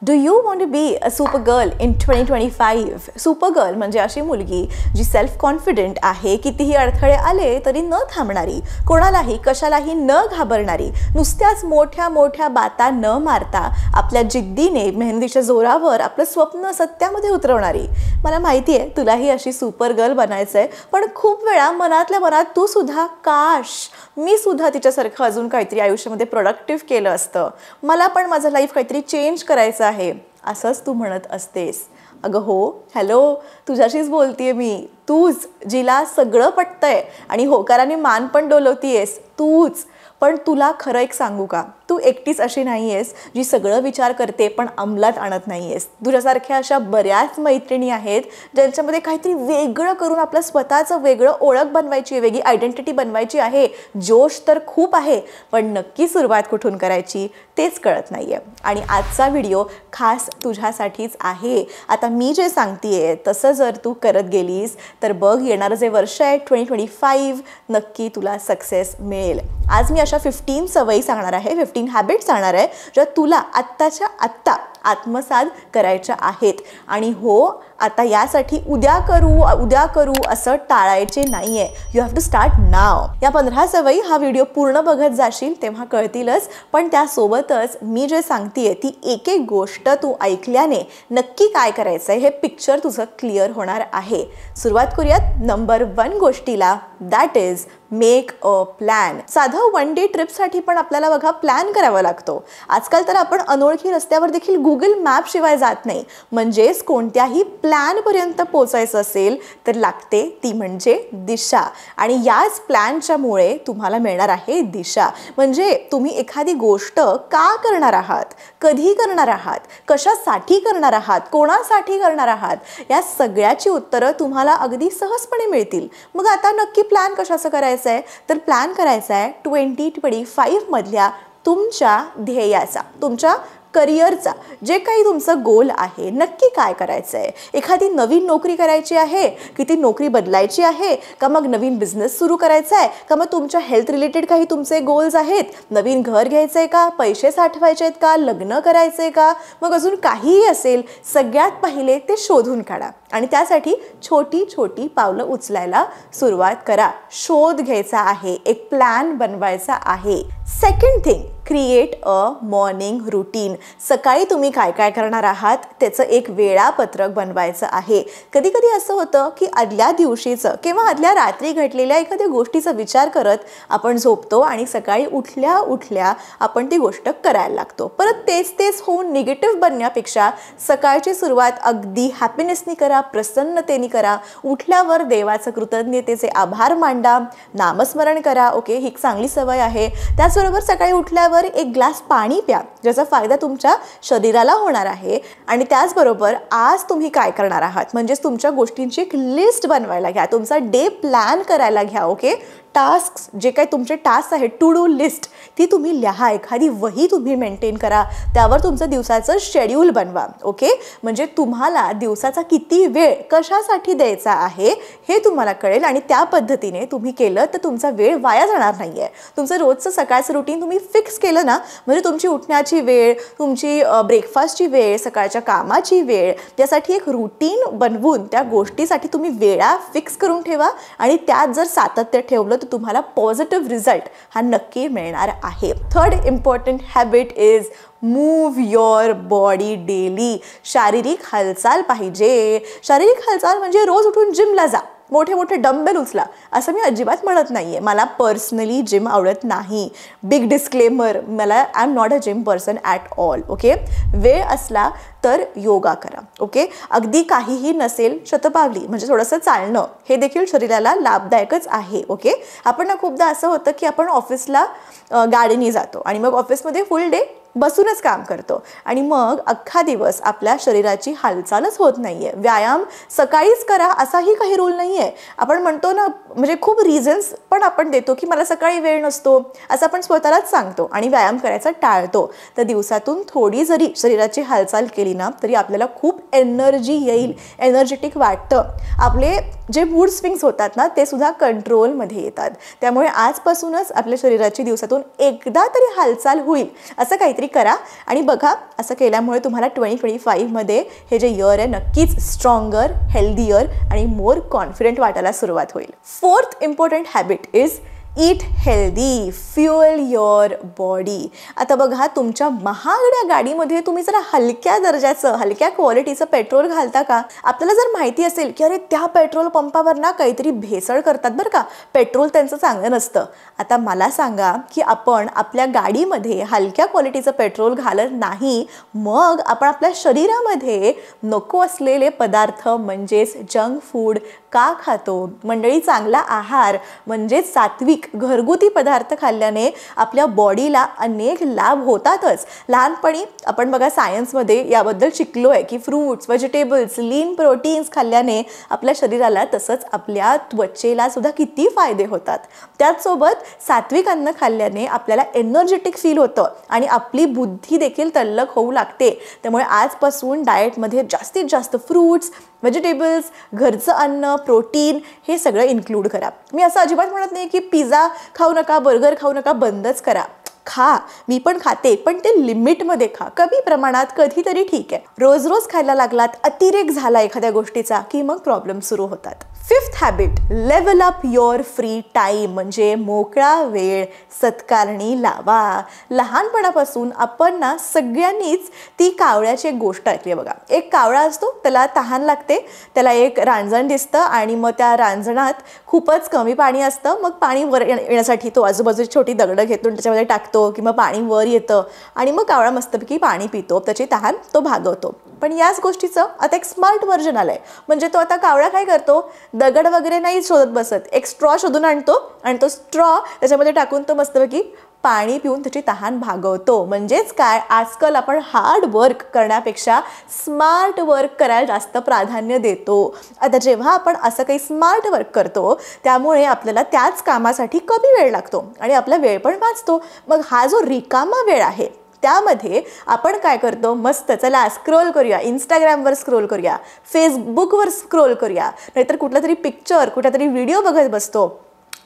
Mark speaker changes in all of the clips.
Speaker 1: Do you want to be a super girl in 2025? Super girl म्हणजे अशी मुलगी जी self confident आहे, कितीही अडथळे आले तरी न थांबणारी, कोणालाही कशालाही न घाबरणारी, नुसत्याच मोठ्या मोठ्या बाता न मारता आपल्या जिद्दीने मेहंदीच्या जोरावर आपलं स्वप्न सत्यामध्ये उतरवणारी. मला माहिती आहे तुलाही अशी सुपर गर्ल बनायचं आहे, पण खूप वेळा मनातल्या मनात तू सुद्धा काश मी सुद्धा तिच्यासारखं अजून काहीतरी आयुष्यामध्ये प्रोडक्टिव्ह केलं असतं, मला पण माझं लाईफ काहीतरी चेंज करायचं आहे, असंच तू म्हणत असतेस. अगं हो, हॅलो, तुझ्याशीच बोलतीये मी. तूच जिला सगळं पटतंय आणि होकाराने मान पण डोलवतीयेस, तूच. पण तुला खरं एक सांगू का, तू एकटीच अशी नाही आहेस जी सगळं विचार करते पण अंमलात आणत नाही आहेस. तुझ्यासारख्या अशा बऱ्याच मैत्रिणी आहेत ज्यांच्यामध्ये काहीतरी वेगळं करून आपलं स्वतःचं वेगळं ओळख बनवायची आहे, वेगळी आयडेंटिटी बनवायची आहे. जोश तर खूप आहे, पण नक्की सुरुवात कुठून करायची तेच कळत नाही आहे. आणि आजचा व्हिडिओ खास तुझ्यासाठीच आहे. आता मी जे सांगतेय तसं जर तू करत गेलीस तर बघ, येणारं जे वर्ष आहे 2025 नक्की तुला सक्सेस मिळेल. आज मी अशा 15 सवयी सांगणार आहे, 15 हॅबिट्स सांगणार आहे ज्या तुला आत्ताच्या आत्ता आत्मसात करायच्या आहेत. आणि हो, आता यासाठी उद्या करू असं टाळायचे नाहीये. यू हॅव टू स्टार्ट नाव. या 15 सवयी हा व्हिडिओ पूर्ण बघत जाशील तेव्हा कळतीलच, पण त्यासोबतच मी जे सांगतेय ती एक एक गोष्ट तू ऐकल्याने नक्की काय करायचंय हे पिक्चर तुझं क्लिअर होणार आहे. सुरुवात करूयात नंबर 1 गोष्टीला, that is make a plan. साधं 1 डे ट्रिपसाठी पण आपल्याला बघा प्लॅन करावा लागतो. आजकाल तर आपण अनोळखी रस्त्यावर देखील गुगल मॅप शिवाय जात नाही. म्हणजेच कोणत्याही प्लॅनपर्यंत पोचायचं असेल तर लागते ती म्हणजे दिशा. आणि याच प्लॅनच्यामुळे तुम्हाला मिळणार आहे दिशा. म्हणजे तुम्ही एखादी गोष्ट का करणार आहात, कधी करणार आहात, कशासाठी करणार आहात, कोणासाठी करणार आहात, या सगळ्याची उत्तरं तुम्हाला अगदी सहजपणे मिळतील. मग आता नक्की प्लॅन कशाचं करायचं आहे, तर प्लॅन करायचा आहे 2025 मधल्या तुमच्या ध्येयाचा, तुमच्या करिअरचा, जे काही तुमचं गोल आहे, नक्की काय करायचं आहे. एखादी नवीन नोकरी करायची आहे की ती नोकरी बदलायची आहे का, मग नवीन बिझनेस सुरू करायचा आहे का, मग तुमच्या हेल्थ रिलेटेड काही तुमचे गोल्स आहेत, नवीन घर घ्यायचं आहे का, पैसे साठवायचे आहेत का, लग्न करायचं आहे का, मग अजून काहीही असेल, सगळ्यात पहिले ते शोधून काढा. आणि त्यासाठी छोटी छोटी पावलं उचलायला सुरुवात करा. शोध घ्यायचा आहे, एक प्लॅन बनवायचा आहे. Second thing, create a morning routine. सकाळी तुम्ही काय काय करणार आहात त्याचं एक वेळापत्रक बनवायचं आहे. कधी कधी असं होतं की आदल्या दिवशीचं किंवा आदल्या रात्री घडलेल्या एखाद्या गोष्टीचा विचार करत आपण झोपतो आणि सकाळी उठल्या उठल्या आपण ती गोष्ट करायला लागतो. परत तेच तेच होऊन निगेटिव्ह बनण्यापेक्षा सकाळची सुरुवात अगदी हॅपीनेसनी करा, प्रसन्नतेने करा. उठल्यावर देवाचं कृतज्ञतेचे आभार मांडा, नामस्मरण करा. ओके, ही एक चांगली सवय आहे. त्याचबरोबर सकाळी उठल्यावर एक ग्लास पाणी प्या, ज्याचा फायदा तुमच्या शरीराला होणार आहे. आणि त्याचबरोबर आज तुम्ही काय करणार आहात म्हणजेच तुमच्या गोष्टींची एक लिस्ट बनवायला घ्या, तुमचा डे प्लॅन करायला घ्या. ओके, टास्क, जे काही तुमचे टास्क आहेत, टू डू लिस्ट, ती तुम्ही लिहा. एखादी वही तुम्ही मेंटेन करा, त्यावर तुमचं दिवसाचं शेड्यूल बनवा. ओके, म्हणजे तुम्हाला दिवसाचा किती वेळ कशासाठी द्यायचा आहे हे तुम्हाला कळेल आणि त्या पद्धतीने तुम्ही केलं तर तुमचा वेळ वाया जाणार नाही आहे. तुमचं रोजचं सकाळचं रुटीन तुम्ही फिक्स केलं ना, म्हणजे तुमची उठण्याची वेळ, तुमची ब्रेकफास्टची वेळ, सकाळच्या कामाची वेळ, त्यासाठी एक रुटीन बनवून त्या गोष्टीसाठी तुम्ही वेळा फिक्स करून ठेवा. आणि त्यात जर सातत्य ठेवलं तर तुम्हाला पॉझिटिव्ह रिझल्ट हा नक्की मिळणार आहे. Third important habit is move your body daily. शारीरिक हालचाल पाहिजे. शारीरिक हालचाल म्हणजे रोज उठून जिमला जा, मोठे मोठे डंबेल उचला, असं मी अजिबात म्हणत नाही आहे. मला पर्सनली जिम आवडत नाही. बिग डिस्क्लेमर, मला I am not a gym person at all. Okay, वेळ असला तर योगा करा. ओके, अगदी काहीही नसेल, शतपावली म्हणजे थोडंसं चालणं हे देखील शरीराला लाभदायकच आहे. ओके, आपण ना खूपदा असं होतं की आपण ऑफिसला गाडीने जातो आणि मग ऑफिसमध्ये फुल डे बसूनच काम करतो आणि मग अख्खा दिवस आपल्या शरीराची हालचालच होत नाही आहे. व्यायाम सकाळीच करा असाही काही रूल नाही आहे. आपण म्हणतो ना, म्हणजे खूप रिझन्स पण आपण देतो की मला सकाळी वेळ नसतो असं आपण स्वतःलाच सांगतो आणि व्यायाम करायचा टाळतो. तर दिवसातून थोडी जरी शरीराची हालचाल केली ना तरी आपल्याला खूप एनर्जी येईल, एनर्जेटिक वाटतं. आपले जे मूड स्विंग्स होतात ना ते सुद्धा कंट्रोलमध्ये येतात. त्यामुळे आजपासूनच आपल्या शरीराची दिवसातून एकदा तरी हालचाल होईल असं काहीतरी करा आणि बघा, असं केल्यामुळे तुम्हाला 2025मध्ये हे जे इयर आहे नक्कीच स्ट्रॉंगर, हेल्दियर आणि मोर कॉन्फिडंट वाटायला सुरुवात होईल. 4th important habit is eat healthy, fuel your body. आता बघा, तुमच्या महागड्या गाडीमध्ये तुम्ही जरा हलक्या दर्जाचं, हलक्या क्वालिटीचं पेट्रोल घालता का? आपल्याला जर माहिती असेल की अरे त्या पेट्रोल पंपावर ना काहीतरी भेसळ करतात बरं का, पेट्रोल त्यांचं चांगलं नसतं. आता मला सांगा की आपण आपल्या गाडीमध्ये हलक्या क्वालिटीचं पेट्रोल घालत नाही, मग आपण आपल्या शरीरामध्ये नको असलेले पदार्थ म्हणजेच जंक फूड का खातो? मंडळी, चांगला आहार म्हणजेच सात्विक घरगुती पदार्थ खाल्ल्याने आपल्या बॉडीला अनेक लाभ होतातच. लहानपणी आपण बघा सायन्समध्ये याबद्दल शिकलो आहे की फ्रूट्स, व्हेजिटेबल्स, लीन प्रोटीन्स खाल्ल्याने आपल्या शरीराला तसंच आपल्या त्वचेला सुद्धा किती फायदे होतात. त्याचसोबत सात्विक अन्न खाल्ल्याने आपल्याला एनर्जेटिक फील होतं आणि आपली बुद्धी देखील तल्लख होऊ लागते. त्यामुळे आजपासून डाएटमध्ये जास्तीत जास्त फ्रूट्स, व्हेजिटेबल्स, घरचं अन्न, प्रोटीन हे सगळं इन्क्लूड करा. मी असं अजिबात म्हणत नाही की पिझ्झा खाऊ नका, बर्गर खाऊ नका, बंदच करा. खा, मी पण खाते, पण ते लिमिटमध्ये खा, कमी प्रमाणात, कधीतरी ठीक आहे. रोज रोज खायला लागलात, अतिरेक झाला एखाद्या गोष्टीचा की मग प्रॉब्लेम सुरू होतात. 5th habit, level up your free time, म्हणजे मोकळा वेळ सत्कारणी लावा. लहानपणापासून आपण ना सगळ्यांनीच ती कावळ्याची एक गोष्ट ऐकली बघा. एक कावळा असतो, त्याला तहान लागते, त्याला एक रांजण दिसतं आणि मग त्या रांजणात खूपच कमी पाणी असतं. मग पाणी वर येण्यासाठी तो आजूबाजूची छोटी दगडं घेतो आणि त्याच्यामध्ये टाकतो की मग पाणी वर येतं आणि मग कावळा मस्तपैकी पाणी पितो, त्याची तहान तो भागवतो. पण याच गोष्टीचं आता एक स्मार्ट व्हर्जन आलंय. म्हणजे तो आता कावळा काय करतो, दगड वगैरे नाही शोधत बसत, एक स्ट्रॉ शोधून आणतो आणि तो स्ट्रॉ त्याच्यामध्ये टाकून तो मस्तपैकी पाणी पिऊन त्याची तहान भागवतो. म्हणजेच काय, आजकाल आपण हार्ड वर्क करण्यापेक्षा स्मार्ट वर्क करायला जास्त प्राधान्य देतो. आता जेव्हा आपण असं काही स्मार्ट वर्क करतो त्यामुळे आपल्याला त्याच कामासाठी कमी वेळ लागतो आणि आपला वेळ पण वाचतो. मग हा जो रिकामा वेळ आहे त्यामध्ये आपण काय करतो, मस्त चला स्क्रोल करूया, इंस्टाग्रामवर स्क्रोल करूया, फेसबुकवर स्क्रोल करूया, नाहीतर कुठला तरी पिक्चर, कुठला तरी व्हिडिओ बघत बसतो.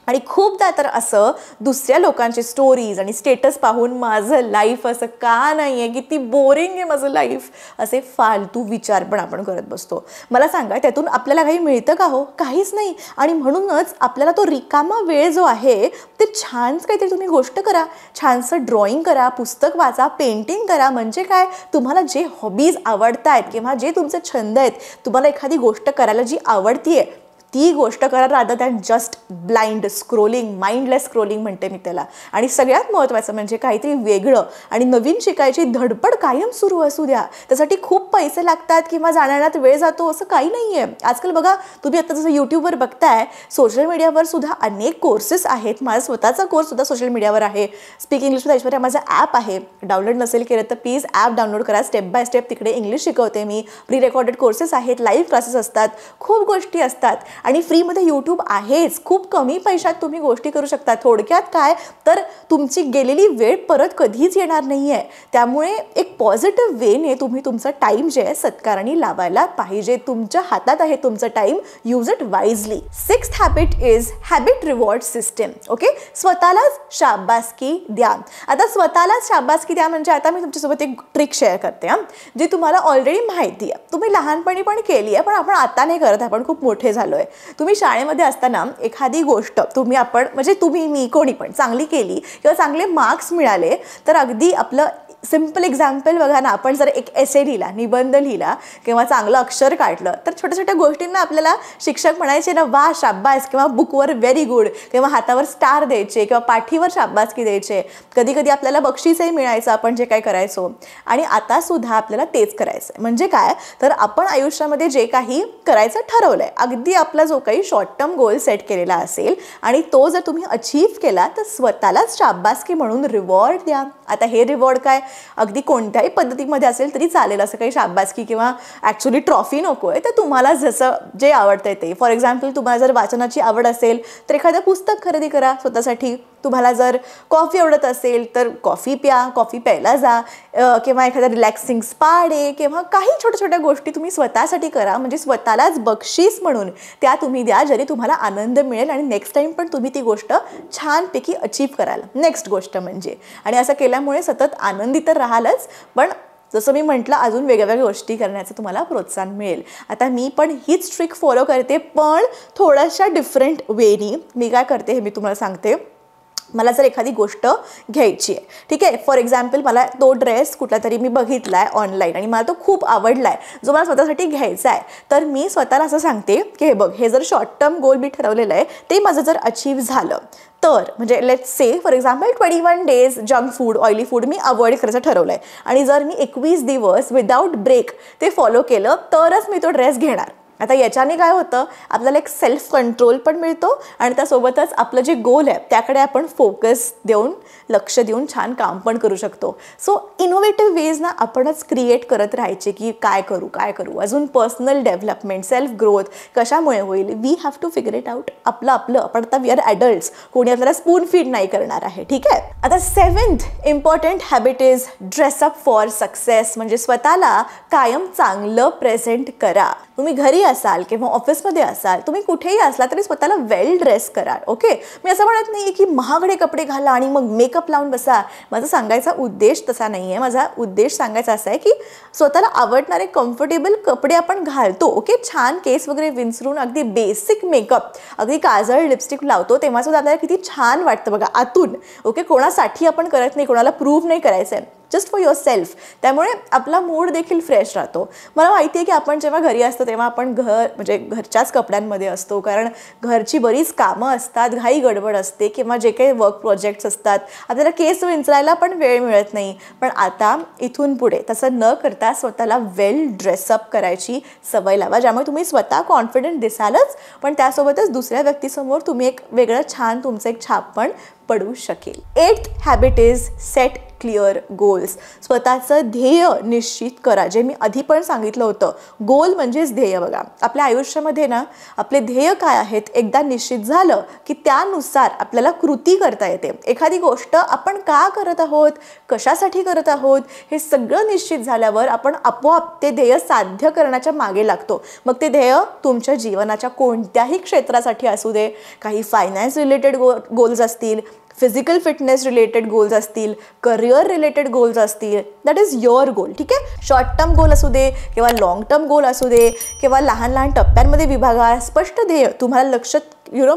Speaker 1: आणि खूपदा तर असं दुसऱ्या लोकांचे स्टोरीज आणि स्टेटस पाहून माझं लाईफ असं का नाही आहे, किती बोरिंग आहे माझं लाईफ, असे फालतू विचार पण आपण करत बसतो. मला सांगा, त्यातून आपल्याला काही मिळतं का हो? काहीच नाही. आणि म्हणूनच आपल्याला तो रिकामा वेळ जो आहे ते छानच काहीतरी तुम्ही गोष्ट करा, छानसं ड्रॉइंग करा, पुस्तक वाचा, पेंटिंग करा. म्हणजे काय, तुम्हाला जे हॉबीज आवडत आहेत किंवा जे तुमचे छंद आहेत, तुम्हाला एखादी गोष्ट करायला जी आवडतीये ती गोष्ट करा, rather than just blind scrolling, mindless scrolling म्हणते मी त्याला. आणि सगळ्यात महत्त्वाचं म्हणजे काहीतरी वेगळं आणि नवीन शिकायची धडपड कायम सुरू असू द्या. त्यासाठी खूप पैसे लागतात किंवा जाण्यात वेळ जातो असं काही नाही आहे. आजकाल बघा, तुम्ही आता जसं यूट्यूबवर बघताय, सोशल मीडियावर सुद्धा अनेक कोर्सेस आहेत. माझा स्वतःचा कोर्ससुद्धा सोशल मीडियावर आहे. स्पीक इंग्लिश विथ ऐश्वर्या माझं ॲप आहे. डाउनलोड नसेल केलं तर प्लीज ॲप डाउनलोड करा. स्टेप बाय स्टेप तिकडे इंग्लिश शिकवते मी. प्री रेकॉर्डेड कोर्सेस आहेत, लाईव्ह क्लासेस असतात, खूप गोष्टी असतात आणि फ्रीमध्ये यूट्यूब आहेच. खूप कमी पैशात तुम्ही गोष्टी करू शकता. थोडक्यात काय तर तुमची गेलेली वेळ परत कधीच येणार नाही आहे. त्यामुळे एक पॉझिटिव्ह वेने तुम्ही तुमचा टाईम जे आहे सत्कारणी लावायला पाहिजे. तुमच्या हातात आहे तुमचं time, use it wisely. 6th habit is habit reward system. Okay, स्वतःलाच शाबासकी द्या. आता स्वतःलाच शाबासकी द्या म्हणजे आता मी तुमच्यासोबत एक ट्रिक शेअर करते जी तुम्हाला ऑलरेडी माहिती आहे, तुम्ही लहानपणी पण केली आहे, पण आपण आता नाही करत, आपण खूप मोठे झालोय. तुम्ही शाळेमध्ये असताना एखादी गोष्ट तुम्ही मी कोणी पण चांगली केली किंवा चांगले मार्क्स मिळाले तर अगदी आपलं सिंपल एक्झाम्पल बघा ना, आपण जर एक एसे लिहिला, निबंध लिहिला किंवा चांगलं अक्षर काढलं तर छोट्या छोट्या गोष्टींना आपल्याला शिक्षक म्हणायचे ना, वा शाबास, किंवा बुकवर व्हेरी गुड, किंवा हातावर स्टार द्यायचे किंवा पाठीवर शाबासकी द्यायचे. कधी कधी आपल्याला बक्षीसही मिळायचं आपण जे काय करायचो. आणि आता सुद्धा आपल्याला तेच करायचं. म्हणजे काय तर आपण आयुष्यामध्ये जे काही करायचं ठरवलंय, अगदी आपला जो काही शॉर्ट टर्म गोल सेट केलेला असेल आणि तो जर तुम्ही अचीव्ह केला तर स्वतःलाच शाबासकी म्हणून रिवॉर्ड द्या. आता हे रिवॉर्ड काय, अगदी कोणत्याही पद्धतीमध्ये असेल तरी चालेल. असं काही शाबासकी किंवा ॲक्च्युली ट्रॉफी नको आहे, तर तुम्हाला जसं जे आवडतंय ते. फॉर एक्झाम्पल, तुम्हाला जर वाचनाची आवड असेल तर एखादं पुस्तक खरेदी करा स्वतःसाठी. तुम्हाला जर कॉफी आवडत असेल तर कॉफी प्या, कॉफी प्यायला जा, किंवा एखादा रिलॅक्सिंग स्पा डे, किंवा काही छोट्या छोट्या गोष्टी तुम्ही स्वतःसाठी करा. म्हणजे स्वतःलाच बक्षीस म्हणून त्या तुम्ही द्या, जरी तुम्हाला आनंद मिळेल आणि नेक्स्ट टाइम पण तुम्ही ती गोष्ट छानपैकी अचीव कराल. नेक्स्ट गोष्ट म्हणजे, आणि असं केल्यामुळे सतत आनंदी तर राहालच, पण जसं मी म्हटलं अजून वेगवेगळ्या गोष्टी करण्याचं तुम्हाला प्रोत्साहन मिळेल. आता मी पण हीच ट्रिक फॉलो करते, पण थोड्याशा डिफरंट वेनी. मी काय करते हे मी तुम्हाला सांगते. मला जर एखादी गोष्ट घ्यायची आहे, ठीक आहे, फॉर एक्झाम्पल मला तो ड्रेस कुठला तरी मी बघितला आहे ऑनलाईन आणि मला तो खूप आवडला आहे, जो मला स्वतःसाठी घ्यायचा आहे, तर मी स्वतःला असं सांगते की हे बघ, हे जर शॉर्ट टर्म गोल मी ठरवलेलं आहे ते माझं जर अचीव झालं तर, म्हणजे let's say for example 21 days junk food, oily food me avoid करायचं ठरवलं आहे, आणि जर मी 21 दिवस विदाऊट ब्रेक ते फॉलो केलं तरच मी तो ड्रेस घेणार. आता याच्याने काय होतं, आपल्याला एक सेल्फ कंट्रोल पण मिळतो आणि त्यासोबतच आपलं जे गोल आहे त्याकडे आपण फोकस देऊन, लक्ष देऊन छान काम पण करू शकतो. सो इनोव्हेटिव्ह वेज ना आपणच क्रिएट करत राहायचे की काय करू. अजून पर्सनल डेव्हलपमेंट, सेल्फ ग्रोथ कशामुळे होईल, we have to figure it out. आपण आता वी आर ॲडल्ट्स, कोणी आपल्याला स्पून फीड नाही करणार आहे, ठीक आहे. आता 7th important habit is dress up for success. म्हणजे स्वतःला कायम चांगलं प्रेझेंट करा. तुम्ही घरी असाल किंवा ऑफिसमध्ये असाल, तुम्ही कुठेही असला तरी स्वतःला वेल ड्रेस करा. ओके, मी असं म्हणत नाही की महागडे कपडे घाला आणि मग मेकअप लावून बसा. माझा सांगायचा उद्देश तसा नाही आहे. माझा उद्देश सांगायचा असा आहे की स्वतःला आवडणारे कम्फर्टेबल कपडे आपण घालतो. ओके, छान केस वगैरे विंचरून अगदी बेसिक मेकअप, अगदी काजळ लिपस्टिक लावतो तेव्हा सुद्धा आपल्याला किती छान वाटतं बघा आतून. ओके, कोणासाठी आपण करत नाही, कोणाला प्रूव्ह नाही करायचं आहे, जस्ट फॉर युअर सेल्फ. त्यामुळे आपला मूड देखील फ्रेश राहतो. मला माहिती आहे की आपण जेव्हा घरी असतो तेव्हा आपण म्हणजे घरच्याच कपड्यांमध्ये असतो, कारण घरची बरीच कामं असतात, घाई गडबड असते, किंवा जे काही वर्क प्रोजेक्ट्स असतात आपल्याला केस विंचरायला पण वेळ मिळत नाही. पण आता इथून पुढे तसं न करता स्वतःला वेल ड्रेसअप करायची सवय लावा, ज्यामुळे तुम्ही स्वतः कॉन्फिडंट दिसालच, पण त्यासोबतच दुसऱ्या व्यक्तीसमोर तुम्ही एक वेगळं छान तुमचं एक छाप पण पडू शकेल. 8th habit is set clear goals. स्वतःचं ध्येय निश्चित करा. जे मी आधी पण सांगितलं होतं, गोल म्हणजेच ध्येय. बघा, आपल्या आयुष्यामध्ये ना आपले ध्येय काय आहेत एकदा निश्चित झालं की त्यानुसार आपल्याला कृती करता येते. एखादी गोष्ट आपण का करत आहोत, कशासाठी करत आहोत, हे सगळं निश्चित झाल्यावर आपण आपोआप ते ध्येय साध्य करण्याच्या मागे लागतो. मग ते ध्येय तुमच्या जीवनाच्या कोणत्याही क्षेत्रासाठी असू दे, काही फायनान्स रिलेटेड गोल्स असतील, फिजिकल फिटनेस रिलेटेड गोल्स असतील, करिअर रिलेटेड गोल्स असतील, दॅट इज युअर गोल. ठीक आहे, शॉर्ट टर्म गोल असू दे किंवा लॉंग टर्म गोल असू दे, किंवा लहान लहान टप्प्यांमध्ये विभागा. स्पष्ट ध्येय तुम्हाला लक्ष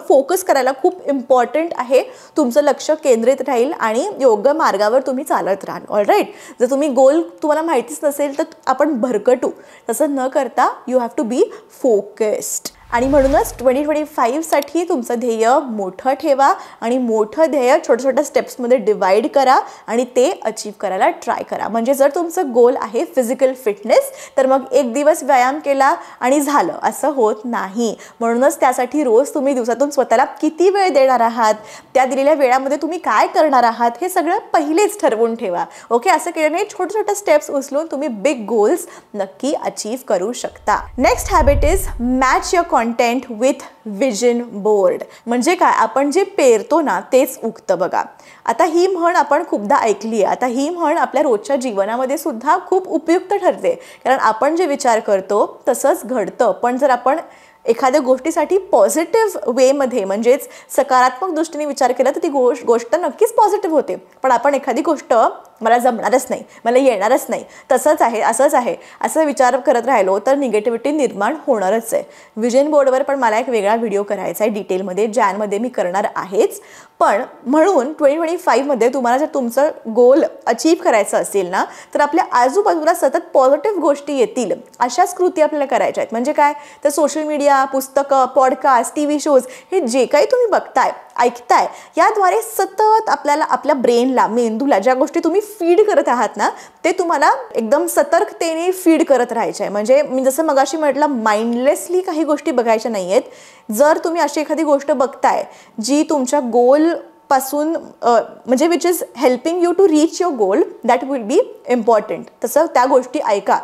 Speaker 1: फोकस करायला खूप इम्पॉर्टंट आहे. तुमचं लक्ष केंद्रित राहील आणि योग्य मार्गावर तुम्ही चालत राहाल. ऑलराईट, जर तुम्ही गोल तुम्हाला माहितीच नसेल तर आपण भरकटू. तसं न करता you have to be focused. आणि म्हणूनच 2025साठी तुमचं ध्येय मोठं ठेवा आणि मोठं ध्येय छोट्या छोट्या स्टेप्समध्ये डिवाईड करा आणि ते अचीव करायला ट्राय करा. म्हणजे जर तुमचं गोल आहे फिजिकल फिटनेस, तर मग एक दिवस व्यायाम केला आणि झालं असं होत नाही. म्हणूनच त्यासाठी रोज तुम्ही दिवसातून स्वतःला किती वेळ देणार आहात, त्या दिलेल्या वेळामध्ये तुम्ही काय करणार आहात, हे सगळं पहिलेच ठरवून ठेवा. ओके, असं केल्याने छोट्या छोट्या स्टेप्स उचलून तुम्ही बिग गोल्स नक्की अचीव करू शकता. Next habit is match your content with vision board. म्हणजे काय, आपण जे पेरतो ना तेच उगतं. बघा, आता ही म्हण आपण खूपदा ऐकली आहे. आता ही म्हण आपल्या रोजच्या जीवनामध्ये सुद्धा खूप उपयुक्त ठरते, कारण आपण जे विचार करतो तसंच घडतं. पण जर आपण एखाद्या गोष्टीसाठी पॉझिटिव्ह वेमध्ये म्हणजेच सकारात्मक दृष्टीने विचार केला तर ती गोष्ट नक्कीच पॉझिटिव्ह होते. पण आपण एखादी गोष्ट मला जमणारच नाही, मला येणारच नाही, तसंच आहे, असंच आहे, असं विचार करत राहिलो तर निगेटिव्हिटी निर्माण होणारच आहे. विजन बोर्डवर पण मला एक वेगळा व्हिडिओ करायचा आहे डिटेलमध्ये, ज्यामध्ये मी करणार आहेच. पण म्हणून 2025मध्ये तुम्हाला जर तुमचं गोल अचीव करायचं असेल ना, तर आपल्या आजूबाजूला सतत पॉझिटिव्ह गोष्टी येतील अशाच कृती आपल्याला करायच्या आहेत. म्हणजे काय, तर सोशल मीडिया, पुस्तकं, पॉडकास्ट, TV शोज, हे जे काही तुम्ही बघताय, ऐकताय, याद्वारे सतत आपल्याला आपल्या ब्रेनला, मेंदूला ज्या गोष्टी तुम्ही फीड करत आहात ना, ते तुम्हाला एकदम सतर्कतेने फीड करत राहायचे आहे. म्हणजे मी जसं मगाशी म्हटलं, माइंडलेसली काही गोष्टी बघायच्या नाही आहेत. जर तुम्ही अशी एखादी गोष्ट बघताय जी तुमच्या गोल पासून म्हणजे which is helping you to reach your goal, that will be important. तसं त्या गोष्टी ऐका.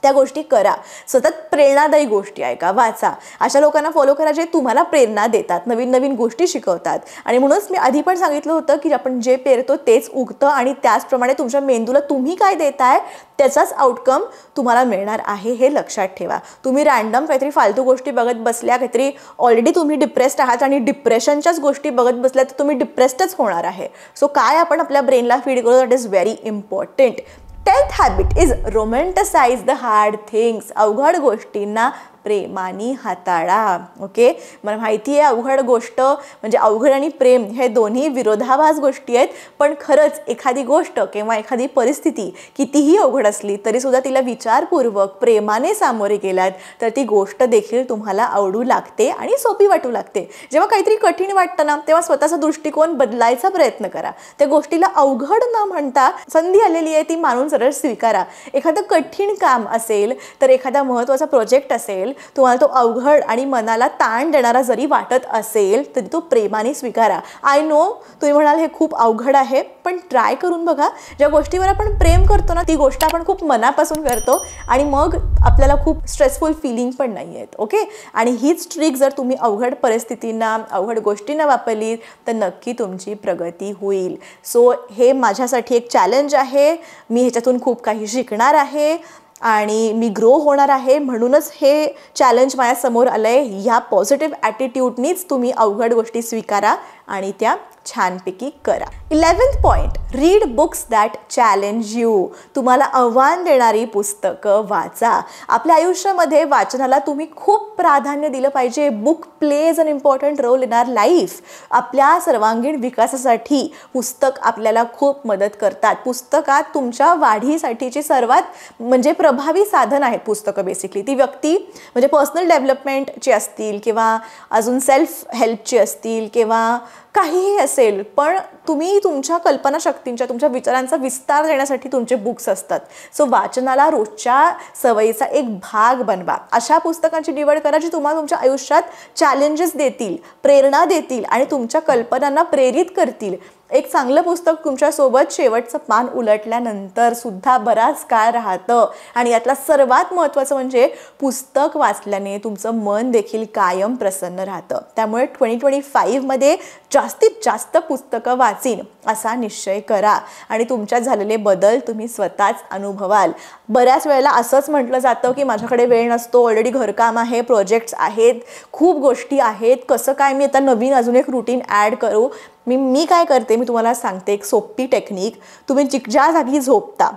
Speaker 1: त्या गोष्टी करा. सतत प्रेरणादायी गोष्टी ऐका, वाचा, अशा लोकांना फॉलो करा जे तुम्हाला प्रेरणा देतात, नवीन नवीन गोष्टी शिकवतात. आणि म्हणूनच मी आधी पण सांगितलं होतं की आपण जे पेरतो तेच उगतं आणि त्याचप्रमाणे तुमच्या मेंदूला तुम्ही काय देताय त्याचाच आउटकम तुम्हाला मिळणार आहे, हे लक्षात ठेवा. तुम्ही रँडम काहीतरी फालतू गोष्टी बघत बसल्या, काहीतरी ऑलरेडी तुम्ही डिप्रेस्ड आहात आणि डिप्रेशनच्याच गोष्टी बघत बसल्या तर तुम्ही डिप्रेस्डच होणार आहे. सो काय आपण आपल्या ब्रेनला फीड करू, that is very important. 10th habit is romanticize the hard things. अवघड गोष्टींना प्रेमाने हाताळा. ओके, मला माहिती आहे अवघड गोष्ट म्हणजे अवघड आणि प्रेम हे दोन्ही विरोधाभास गोष्टी आहेत, पण खरंच एखादी गोष्ट किंवा एखादी परिस्थिती कितीही अवघड असली तरी सुद्धा तिला विचारपूर्वक प्रेमाने सामोरे गेलात तर ती गोष्ट देखील तुम्हाला आवडू लागते आणि सोपी वाटू लागते. जेव्हा काहीतरी कठीण वाटतं ना तेव्हा स्वतःचा दृष्टिकोन बदलायचा प्रयत्न करा. त्या गोष्टीला अवघड न म्हणता संधी आलेली आहे ती मानून सरळ स्वीकारा. एखादं कठीण काम असेल तर एखादा महत्त्वाचा प्रोजेक्ट असेल, तुम्हाला तो अवघड आणि मनाला ताण देणारा जरी वाटत असेल तरी तो प्रेमाने स्वीकारा. आय नो तुम्ही म्हणाल हे खूप अवघड आहे, पण ट्राय करून बघा. ज्या गोष्टीवर आपण प्रेम करतो ना ती गोष्ट आपण खूप मनापासून करतो आणि मग आपल्याला खूप स्ट्रेसफुल फिलिंग पण नाही आहेत. ओके, आणि हीच ट्रिक जर तुम्ही अवघड परिस्थितींना अवघड गोष्टींना वापरली तर नक्की तुमची प्रगती होईल. सो हे माझ्यासाठी एक चॅलेंज आहे. मी ह्याच्यातून खूप काही शिकणार आहे आणि मी ग्रो होणार आहे, म्हणूनच हे चॅलेंज माझ्यासमोर आलं आहे. ह्या पॉझिटिव्ह ॲटिट्यूडनीच तुम्ही अवघड गोष्टी स्वीकारा आणि त्या छानपैकी करा. 11th point, read books that challenge you. तुम्हाला आव्हान देणारी पुस्तकं वाचा. आपल्या आयुष्यामध्ये वाचनाला तुम्ही खूप प्राधान्य दिलं पाहिजे. Book plays an important role in our life. आपल्या सर्वांगीण विकासासाठी पुस्तक आपल्याला खूप मदत करतात. पुस्तकात तुमच्या वाढीसाठीची सर्वात म्हणजे प्रभावी साधन आहेत पुस्तकं. बेसिकली ती व्यक्ती म्हणजे पर्सनल डेव्हलपमेंटची असतील किंवा अजून सेल्फ हेल्पची असतील किंवा काहीही असेल, पण तुम्ही तुमच्या कल्पनाशक्तींच्या तुमच्या विचारांचा विस्तार देण्यासाठी तुमचे बुक्स असतात. सो वाचनाला रोजच्या सवयीचा एक भाग बनवा. अशा पुस्तकांची निवड करा जी तुम्हाला तुमच्या आयुष्यात चॅलेंजेस देतील, प्रेरणा देतील आणि तुमच्या कल्पनांना प्रेरित करतील. एक चांगलं पुस्तक तुमच्यासोबत शेवटचं पान उलटल्यानंतर सुद्धा बराच काळ राहतं आणि यातला सर्वात महत्त्वाचं म्हणजे पुस्तक वाचल्याने तुमचं मन देखील कायम प्रसन्न राहतं. त्यामुळे 2025मध्ये जास्तीत जास्त पुस्तकं वाचीन असा निश्चय करा आणि तुमच्यात झालेले बदल तुम्ही स्वतःच अनुभवाल. बऱ्याच वेळेला असंच म्हटलं जातं की माझ्याकडे वेळ नसतो, ऑलरेडी घरकाम आहे, प्रोजेक्ट्स आहेत, खूप गोष्टी आहेत, कसं काय मी आता नवीन अजून एक रुटीन ॲड करू. मी काय करते मी तुम्हाला सांगते एक सोपी टेक्निक. तुम्ही ज्या जागी झोपता,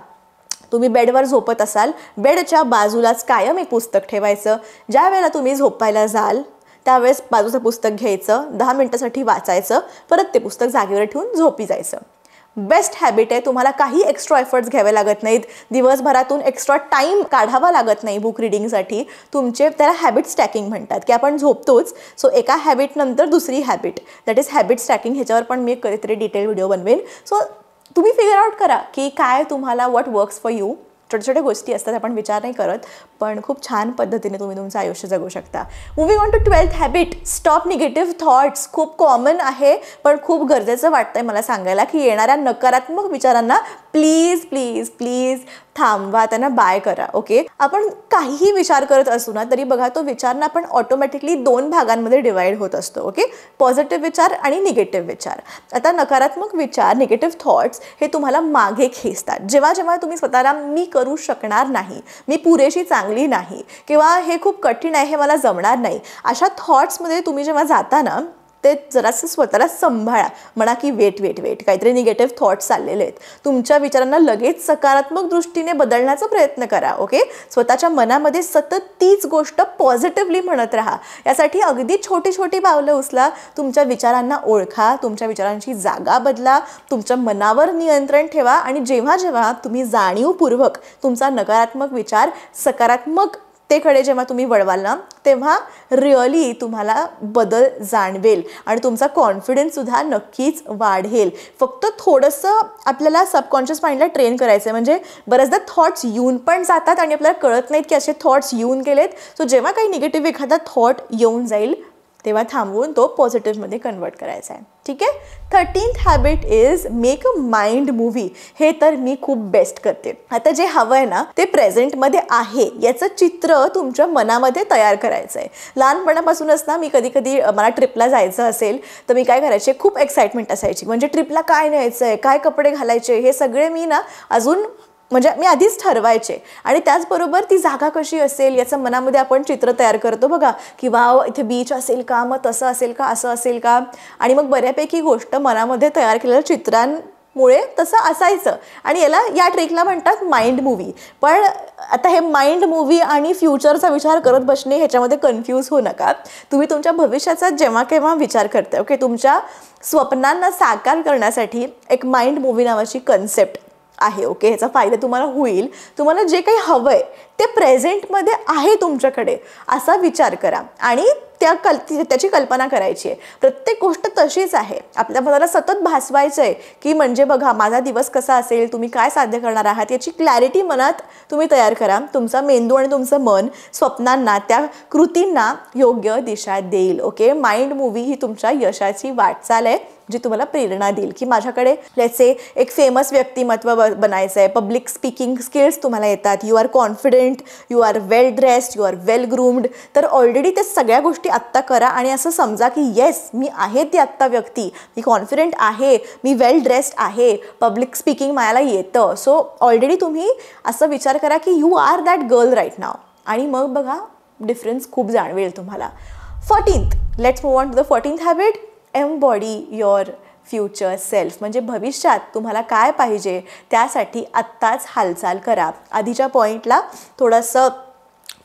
Speaker 1: तुम्ही बेडवर झोपत असाल, बेडच्या बाजूलाच कायम एक पुस्तक ठेवायचं. ज्या वेळेला तुम्ही झोपायला जाल त्यावेळेस बाजूचं पुस्तक घ्यायचं, 10 मिनिटासाठी वाचायचं, परत ते पुस्तक जागेवर ठेवून झोपी जायचं. बेस्ट हॅबिट आहे. तुम्हाला काही एक्स्ट्रा एफर्ट्स घ्यावे लागत नाहीत, दिवसभरातून एक्स्ट्रा टाईम काढावा लागत नाही बुक रिडिंगसाठी. तुमचे त्याला हॅबिट स्टॅकिंग म्हणतात की आपण झोपतोच, सो एका हॅबिटनंतर दुसरी habit, that is habit stacking. ह्याच्यावर पण मी कधीतरी डिटेल व्हिडिओ बनवेन. सो तुम्ही फिगर आउट करा की काय तुम्हाला व्हॉट वर्क्स फॉर यू. छोट्या छोट्या गोष्टी असतात, आपण विचार नाही करत, पण खूप छान पद्धतीने तुम्ही तुमचं आयुष्य जगू शकता. Moving on to 12th habit, stop negative thoughts. खूप कॉमन आहे पण खूप गरजेचं वाटतंय मला सांगायला की येणाऱ्या नकारात्मक विचारांना प्लीज प्लीज प्लीज थांबवा, त्यांना बाय करा. ओके, आपण काहीही विचार करत असू ना तरी बघा तो विचार ना आपण ऑटोमॅटिकली 2 भागांमध्ये डिवाइड होत असतो. ओके, पॉझिटिव्ह विचार आणि निगेटिव्ह विचार. आता नकारात्मक विचार, निगेटिव्ह थॉट्स हे तुम्हाला मागे खेचतात. जेव्हा जेव्हा तुम्ही स्वतःला मी करू शकणार नाही, मी पुरेशी चांगली नाही किंवा हे खूप कठीण आहे, हे मला जमणार नाही, अशा थॉट्समध्ये तुम्ही जेव्हा जाता ना ते जरासं स्वतःला सांभाळा. म्हणा की वेट काहीतरी निगेटिव्ह थॉट्स चाललेले आहेत. तुमच्या विचारांना लगेच सकारात्मक दृष्टीने बदलण्याचा प्रयत्न करा. ओके, स्वतःच्या मनामध्ये सतत तीच गोष्ट पॉझिटिव्हली म्हणत राहा. यासाठी अगदी छोटी छोटी पावलं उचला. तुमच्या विचारांना ओळखा, तुमच्या विचारांची जागा बदला, तुमच्या मनावर नियंत्रण ठेवा आणि जेव्हा जेव्हा तुम्ही जाणीवपूर्वक तुमचा नकारात्मक विचार सकारात्मक तेकडे जेव्हा तुम्ही वळवाल ना तेव्हा रिअली तुम्हाला बदल जाणवेल आणि तुमचा कॉन्फिडन्स सुद्धा नक्कीच वाढेल. फक्त थोडंसं आपल्याला सबकॉन्शियस माइंडला ट्रेन करायचं आहे. म्हणजे बऱ्याचदा थॉट्स येऊन पण जातात आणि आपल्याला कळत नाहीत की असे थॉट्स येऊन गेलेत. सो जेव्हा काही निगेटिव्ह एखादा थॉट येऊन जाईल तेव्हा थांबवून तो पॉझिटिव्हमध्ये कन्वर्ट करायचा आहे. ठीक आहे. 13th habit is make a mind movie. हे तर मी खूप बेस्ट करते. आता जे हवं आहे ना ते प्रेझेंटमध्ये आहे याचं चित्र तुमच्या मनामध्ये तयार करायचं आहे. लहानपणापासूनच ना मी कधी कधी मला ट्रिपला जायचं असेल तर मी काय करायचे, खूप एक्साइटमेंट असायची. म्हणजे ट्रिपला काय न्यायचं आहे, काय कपडे घालायचे, हे सगळे मी ना अजून म्हणजे मी आधीच ठरवायचे. आणि त्याचबरोबर ती जागा कशी असेल याचं मनामध्ये आपण चित्र तयार करतो बघा, की वाव इथे बीच असेल का, मग तसं असेल का, असं असेल का. आणि मग बऱ्यापैकी गोष्ट मनामध्ये तयार केलेल्या चित्रांमुळे तसं असायचं. आणि या ट्रिकला म्हणतात माइंड मूवी. पण आता हे माइंड मूवी आणि फ्युचरचा विचार करत बसणे ह्याच्यामध्ये कन्फ्यूज होऊ नका. तुम्ही तुमच्या भविष्याचा जेव्हा केव्हा विचार करता, ओके, तुमच्या स्वप्नांना साकार करण्यासाठी एक माइंड मूवी नावाची कन्सेप्ट आहे. ओके, ह्याचा फायदा तुम्हाला होईल. तुम्हाला जे काही हवंय ते प्रेझेंटमध्ये आहे तुमच्याकडे असा विचार करा आणि त्याची कल्पना करायची आहे. प्रत्येक गोष्ट तशीच आहे. आपल्या मनाला सतत भासवायचं आहे की म्हणजे बघा माझा दिवस कसा असेल, तुम्ही काय साध्य करणार आहात याची क्लॅरिटी मनात तुम्ही तयार करा. तुमचा मेंदू आणि तुमचं मन स्वप्नांना, त्या कृतींना योग्य दिशा देईल. ओके, माइंड मूवी ही तुमच्या यशाची वाटचाल आहे जी तुम्हाला प्रेरणा देईल. की माझ्याकडे लेट्स से एक फेमस व्यक्तिमत्व बनायचं आहे, पब्लिक स्पीकिंग स्किल्स तुम्हाला येतात, you are confident, you are well dressed, you are well groomed. तर ऑलरेडी ते सगळ्या गोष्टी आत्ता करा आणि असं समजा की येस मी आहे ती आत्ता व्यक्ती, मी कॉन्फिडंट आहे, मी वेल ड्रेस्ड आहे, पब्लिक स्पीकिंग मला येतं. सो ऑलरेडी तुम्ही असं विचार करा की you are that girl right now. आणि मग बघा डिफरन्स खूप जाणवेल तुम्हाला. 14th, let's move on to the 14th habit, embody your future self. म्हणजे भविष्यात तुम्हाला काय पाहिजे त्यासाठी आत्ताच हालचाल करा. आधीच्या पॉईंटला थोडंसं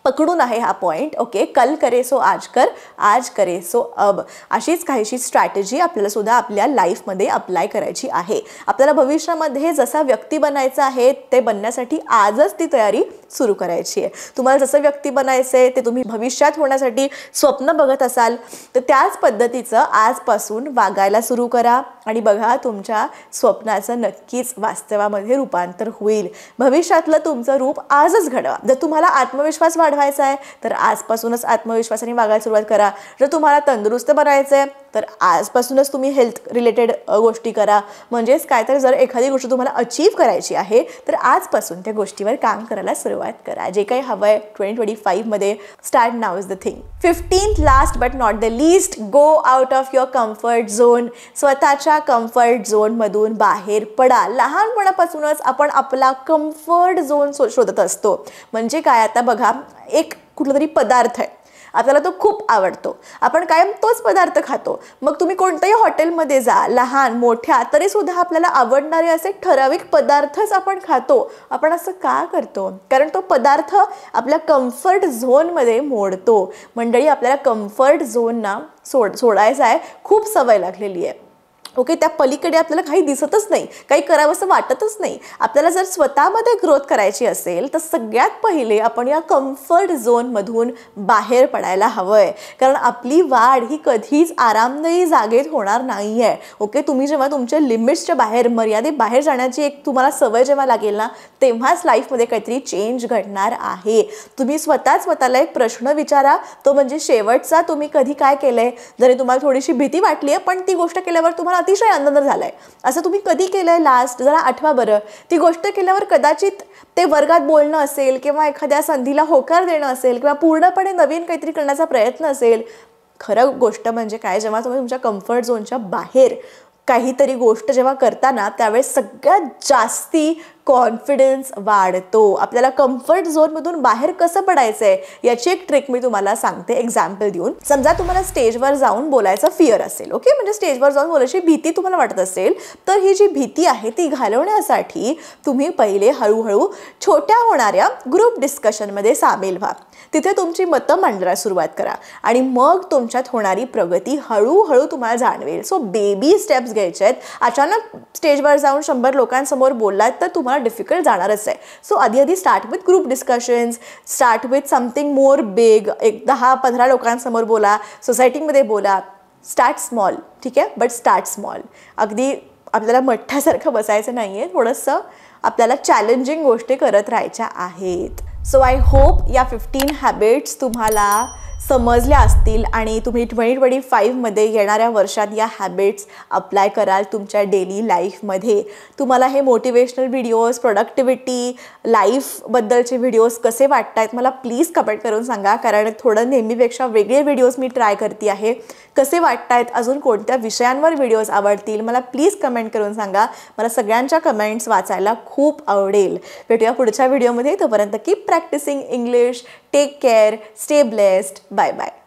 Speaker 1: पकडून आहे हा पॉईंट. ओके, कल करे सो आज कर, आज करे सो अब. अशीच काहीशी स्ट्रॅटेजी आपल्याला सुद्धा आपल्या लाईफमध्ये अप्लाय करायची आहे. आपल्याला भविष्यामध्ये जसा व्यक्ती बनायचं आहे ते बनण्यासाठी आजच ती तयारी सुरू करायची आहे. तुम्हाला जसं व्यक्ती बनायचं आहे ते तुम्ही भविष्यात होण्यासाठी स्वप्न बघत असाल तर त्याच पद्धतीचं आजपासून वागायला सुरू करा आणि बघा तुमच्या स्वप्नाचं नक्कीच वास्तवामध्ये रूपांतर होईल. भविष्यातलं तुमचं रूप आजच घडवा. जर तुम्हाला आत्मविश्वास वाढवायचा आहे तर आजपासूनच आत्मविश्वासाने वागायला सुरुवात करा. जर तुम्हाला तंदुरुस्त बनायचं आहे तर आजपासूनच तुम्ही हेल्थ रिलेटेड गोष्टी करा. म्हणजेच काय तर जर एखादी गोष्ट तुम्हाला अचीव करायची आहे तर आजपासून त्या गोष्टीवर काम करायला सुरुवात करा. जे काही हवं आहे 2025मध्ये, start now is the thing. 15th, last but not the least, go out of your comfort zone. स्वतःच्या कम्फर्ट झोनमधून बाहेर पडा. लहानपणापासूनच आपण आपला कम्फर्ट झोन शोधत असतो. म्हणजे काय, आता बघा एक कुठला तरी पदार्थ आहे, आपल्याला तो खूप आवडतो, आपण कायम तोच पदार्थ खातो. मग तुम्ही कोणत्याही हॉटेलमध्ये जा, लहान मोठ्या, तरी सुद्धा आपल्याला आवडणारे असे ठराविक पदार्थच आपण खातो. आपण असं का करतो? कारण तो पदार्थ आपल्या कम्फर्ट झोनमध्ये मोडतो. मंडळी, आपल्याला कम्फर्ट झोनना सोडायचा आहे. खूप सवय लागलेली आहे. ओके, त्या पलीकडे आपल्याला काही दिसतच नाही, काही करावंसं वाटतच नाही. आपल्याला जर स्वतःमध्ये ग्रोथ करायची असेल तर सगळ्यात पहिले आपण या कम्फर्ट झोनमधून बाहेर पडायला हवं आहे. कारण आपली वाढ ही कधीच आरामदायी जागेत होणार नाही आहे. ओके, तुम्ही जेव्हा तुमच्या लिमिट्सच्या बाहेर, मर्यादेबाहेर जाण्याची एक तुम्हाला सवय जेव्हा लागेल ना तेव्हाच लाईफमध्ये काहीतरी चेंज घडणार आहे. तुम्ही स्वतःला एक प्रश्न विचारा, तो म्हणजे शेवटचा, तुम्ही कधी काय केलंय? जरी तुम्हाला थोडीशी भीती वाटली आहे पण ती गोष्ट केल्यावर तुम्हाला अतिशय आनंद झालाय, असं तुम्ही कधी केलंय लास्ट? जरा आठवा बरं. ती गोष्ट केल्यावर कदाचित ते वर्गात बोलणं असेल किंवा एखाद्या संधीला होकार देणं असेल किंवा पूर्णपणे नवीन काहीतरी करण्याचा प्रयत्न असेल. खरं गोष्ट म्हणजे काय, जेव्हा तुम्ही तुमच्या कम्फर्ट झोनच्या बाहेर काहीतरी गोष्ट जेव्हा करता ना त्यावेळेस सगळ्यात जास्ती कॉन्फिडन्स वाढतो. आपल्याला कम्फर्ट झोनमधून बाहेर कसं पडायचं आहे याची एक ट्रिक मी तुम्हाला सांगते एक्झाम्पल देऊन. समजा तुम्हाला स्टेजवर जाऊन बोलायचं फिअर असेल. ओके, म्हणजे स्टेजवर जाऊन बोलायची भीती तुम्हाला वाटत असेल तर ही जी भीती आहे ती घालवण्यासाठी तुम्ही पहिले हळूहळू छोट्या होणाऱ्या ग्रुप डिस्कशनमध्ये सामील व्हा. तिथे तुमची मतं मांडायला सुरुवात करा आणि मग तुमच्यात होणारी प्रगती हळूहळू तुम्हाला जाणवेल. सो बेबी स्टेप्स घ्यायचे आहेत. अचानक स्टेजवर जाऊन 100 लोकांसमोर बोललात तर तुम्हाला डिफिकल्ट जाणारच आहे. सो आधी start with group discussions, start with something more big. एक 10-15 लोकांसमोर बोला, सोसायटीमध्ये बोला. स्टार्ट स्मॉल, ठीक आहे, बट स्टार्ट स्मॉल. अगदी आपल्याला मठ्ठासारखं बसायचं नाही आहे, थोडंसं आपल्याला चॅलेंजिंग गोष्टी करत राहायच्या आहेत. सो आय होप या 15 हॅबिट्स तुम्हाला समजल्या असतील आणि तुम्ही 2025मध्ये येणाऱ्या वर्षात या हॅबिट्स अप्लाय कराल तुमच्या डेली लाईफमध्ये. तुम्हाला हे मोटिवेशनल व्हिडिओज, प्रोडक्टिव्हिटी, लाईफबद्दलचे व्हिडिओज कसे वाटत आहेत मला प्लीज कमेंट करून सांगा, कारण थोडं नेहमीपेक्षा वेगळे व्हिडिओज मी ट्राय करते आहे. कसे वाटत आहेत, अजून कोणत्या विषयांवर व्हिडिओज आवडतील मला प्लीज कमेंट करून सांगा. मला सगळ्यांच्या कमेंट्स वाचायला खूप आवडेल. भेटूया पुढच्या व्हिडिओमध्ये. तोपर्यंत keep practising English. Take care. Stay blessed. Bye bye.